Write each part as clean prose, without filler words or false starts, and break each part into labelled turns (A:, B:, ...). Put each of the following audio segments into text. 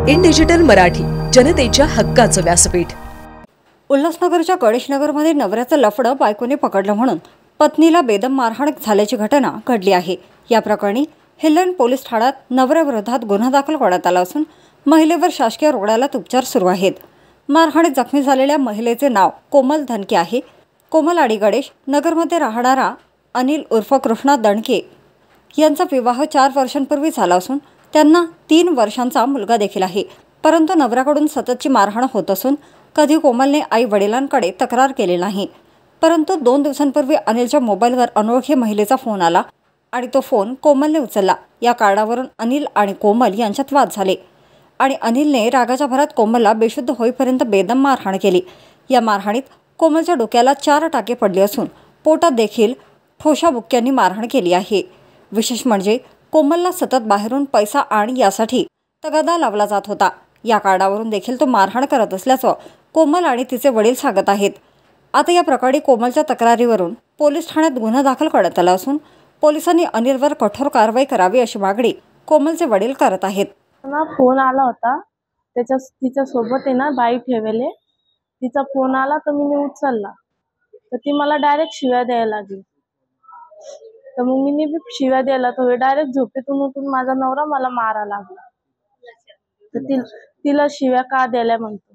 A: In digital Marathi, जनतेच्या हक्काचं व्यासपीठ।
B: उल्हासनगरच्या गणेशनगरमध्ये नवऱ्याचं लफडं बायकोने पकडलं म्हणून पत्नीला बेदम मारहाण झाल्याची घटना घडली आहे। या प्रकरणी हिल्लन पोलीस ठाण्यात नवऱ्याविरोधात गुन्हा दाखल करण्यात आला असून महिलेवर शासकीय रुग्णालयात उपचार सुरू आहेत। मारहाणीत जखमी झालेल्या महिलेचे नाव कोमल धनके आहे। कोमल आणि गणेश नगरमध्ये राहणारा अनिल उर्फ कृष्णा दणके यांचा विवाह 4 वर्षांपूर्वी झाला असून त्यांना 3 वर्षांचा मुलगा देखील आहे। परंतु नवऱ्याकडून सततची मारहाण होत असून कधी कोमलने आई वडिलांकडे तक्रार केली नाही। परंतु 2 दिवसांपूर्वी अनिलच्या मोबाईलवर अनोळखी महिलेचा फोन आला आणि तो फोन कोमलने उचलला। या कारणावरून अनिल आणि कोमल यांच्यात वाद झाले आणि अनिलने रागाच्या भरात कोमलला बेशुद्ध होईपर्यंत बेदम मारहाण केली। या मारहाणीत कोमलच्या डोक्याला 4 टाके पडले असून पोटात देखील ठोशाबुक्क्यांनी मारहाण केली आहे। विशेष म्हणजे कोमलला सतत बाहेरून पैसा आणि यासाठी तगादा लावला जात होता। या कारणावरून देखील तो मारहाण करत असल्याचं कोमल आणि तिचे वडील सांगत आहेत। आता या प्रकरणी कोमलच्या तक्रारीवरून पोलीस ठाण्यात गुन्हा दाखल करण्यात आला असून पोलिसांनी अनिलवर कठोर कारवाई करावी अशी मागणी कोमलचे वडील करत आहेत।
C: मला फोन आला होता, तिच्या सोबत आहे ना बाई ठेवले, तिचा फोन आला तर मी उचलला तर ती मला डायरेक्ट शिव्या द्यायला लागली। तर मग मी शिव्या द्यायला तो डायरेक्ट झोपेतून उठून माझा नवरा मला मारा लागला। तर तिला शिव्या का द्यायला म्हणतो,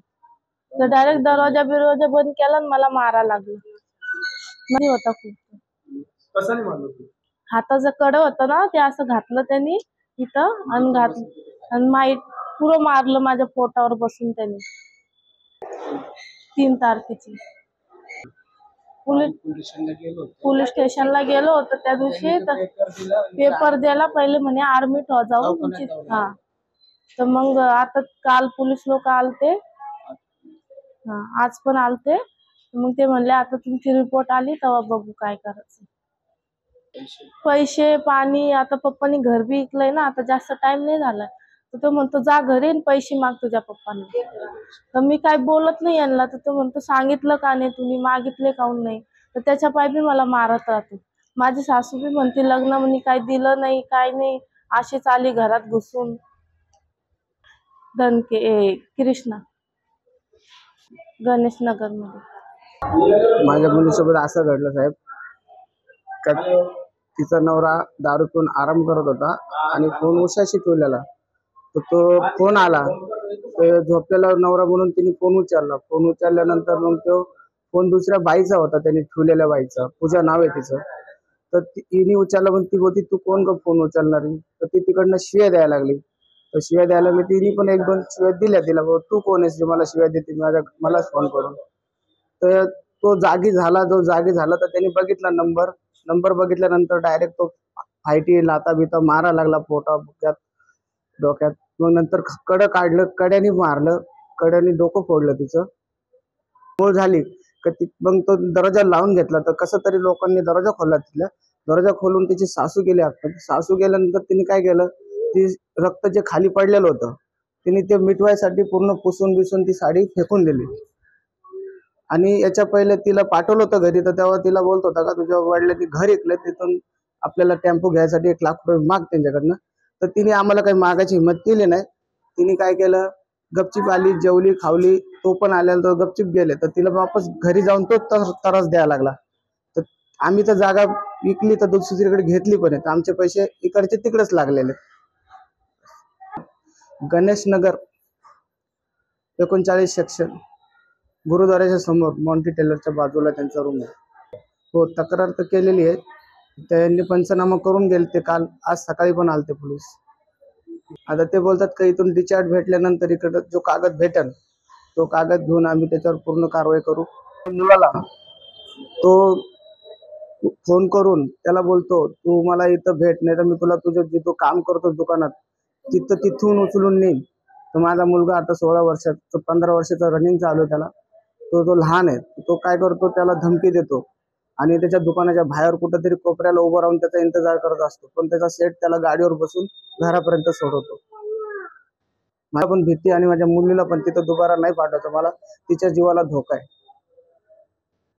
C: तर डायरेक्ट दरवाजा बंद केला आणि मला मारा लागला। नाही होता खूप
D: कसा नाही मारलं तू?
C: हाताचं कड होतं ना ते असं घातलं त्यांनी इथं आणि माईट पुरं मारलं माझ्या पोटावर बसून त्यांनी। 3 तारखेची पोलीस स्टेशनला गेलो होतो त्या दिवशी। पेपर द्यायला पहिले म्हणे ऍडमिट हो जाऊ तुमची। हा तर मग आता काल पोलीस लोक आलते, आज पण आलते। मग ते म्हणले आता तुमची रिपोर्ट आली तेव्हा बघू काय करायचं। पैसे पाणी आता पप्पानी घर बी विकलंय ना, आता जास्त टाइम नाही झाला। तर तो म्हणतो जा घरी आणि पैसे माग तुझ्या पप्पांना। तर मी काय बोलत नाही यांना, तर तो म्हणतो सांगितलं का नाही तुम्ही, मागितले काऊन नाही। तर त्याच्या पाय बी मला मारत राहतो। माझी सासू बी म्हणते लग्न म्हणे काय दिलं नाही काय नाही, अशीच आली घरात घुसून। धनके कृष्णा गणेश नगर मध्ये
D: माझ्या मुलीसोबत असं घडलं साहेब, तिचा नवरा दारू पिऊन आराम करत होता आणि फोन उशाशी ठेवलेला। तर तो फोन आला तर झोपलेला नवरा म्हणून तिने फोन उचलला। फोन उचलल्यानंतर मग तो फोन दुसऱ्या बाईचा होता, त्यांनी ठेवलेल्या बाईचा, पूजा नाव आहे तिचं। तर तिने उचलला पण ती बोलती तू कोण ग फोन उचलणारी, तर ती तिकडनं शिव्या द्यायला लागली। तर शिव्या द्यायला लागली, तिने पण 1-2 शिव्या दिल्या तिला, तू कोण आहेस जे मला शिव्या देते मलाच फोन करून। तर तो जागी झाला, जो जागी झाला तर त्यांनी बघितला नंबर बघितल्यानंतर डायरेक्ट तो फायटी लाता बिता मारा लागला पोटा बुक्यात डोक्यात। मग नंतर कडं काढलं, कड्याने मारलं, कड्याने डोकं फोडलं तिचं। मूळ झाली मग तो दरवाजा लावून घेतला। तर कसं तरी लोकांनी दरवाजा खोलला, तिथला दरवाजा खोलून तिची सासू गेली आत। सासू गेल्यानंतर तिने काय केलं, ती रक्त जे खाली पडलेलं होतं तिने ते मिटवायसाठी पूर्ण पुसून बिसून ती साडी फेकून दिली। आणि याच्या पहिले तिला पाठवलं होतं घरी, तर तेव्हा तिला बोलत होता का तुझ्या वडिलांनी घर ऐकलं, तिथून आपल्याला टेम्पो घ्यायसाठी 1 लाख रुपये माग त्यांच्याकडनं। तर तिने आम्हाला काही मागायची हिंमत केली नाही। तिने काय केलं, गपचिप आली, जेवली खावली, तो पण आल्यानंतर गपचिप गेले। तर तिला वापस घरी जाऊन तो त्रास द्यायला लागला। तर आम्ही तर जागा विकली तर दुसरीकडे घेतली पण आहे, तर आमचे पैसे इकडचे तिकडेच लागलेले। गणेश नगर 39 सेक्शन गुरुद्वाराच्या समोर मॉन्टी टेलरच्या बाजूला त्यांचा रूम आहे। हो तक्रार तर केलेली आहे, त्यांनी पंचनामा करून गेले ते काल, आज सकाळी पण आलते पोलीस। आता ते बोलतात का इथून डिस्चार्ज भेटल्यानंतर इकडे जो कागद भेटेल तो कागद घेऊन आम्ही त्याच्यावर पूर्ण कारवाई करू। मुलाला तो फोन करून त्याला बोलतो तू मला इथं भेट, नाही तर मी तुला तुझं जिथं काम करतो दुकानात तिथून उचलून नेईन। तर माझा मुलगा आता 16 वर्षाचा 15 वर्षाचा रनिंग चालू आहे त्याला, तो लहान आहे। तो काय करतो, त्याला धमकी देतो आणि त्याच्या दुकानाच्या बाहेर कुठेतरी कोपऱ्याला उभं राहून त्याचा इंतजार करत असतो, पण त्याचा सेट त्याला गाडीवर बसून घरापर्यंत सोडवतो। मला पण भीती आणि माझ्या मुलीला पण तिथं दुबारा नाही पाठवायचं, मला तिच्या जीवाला धोका आहे।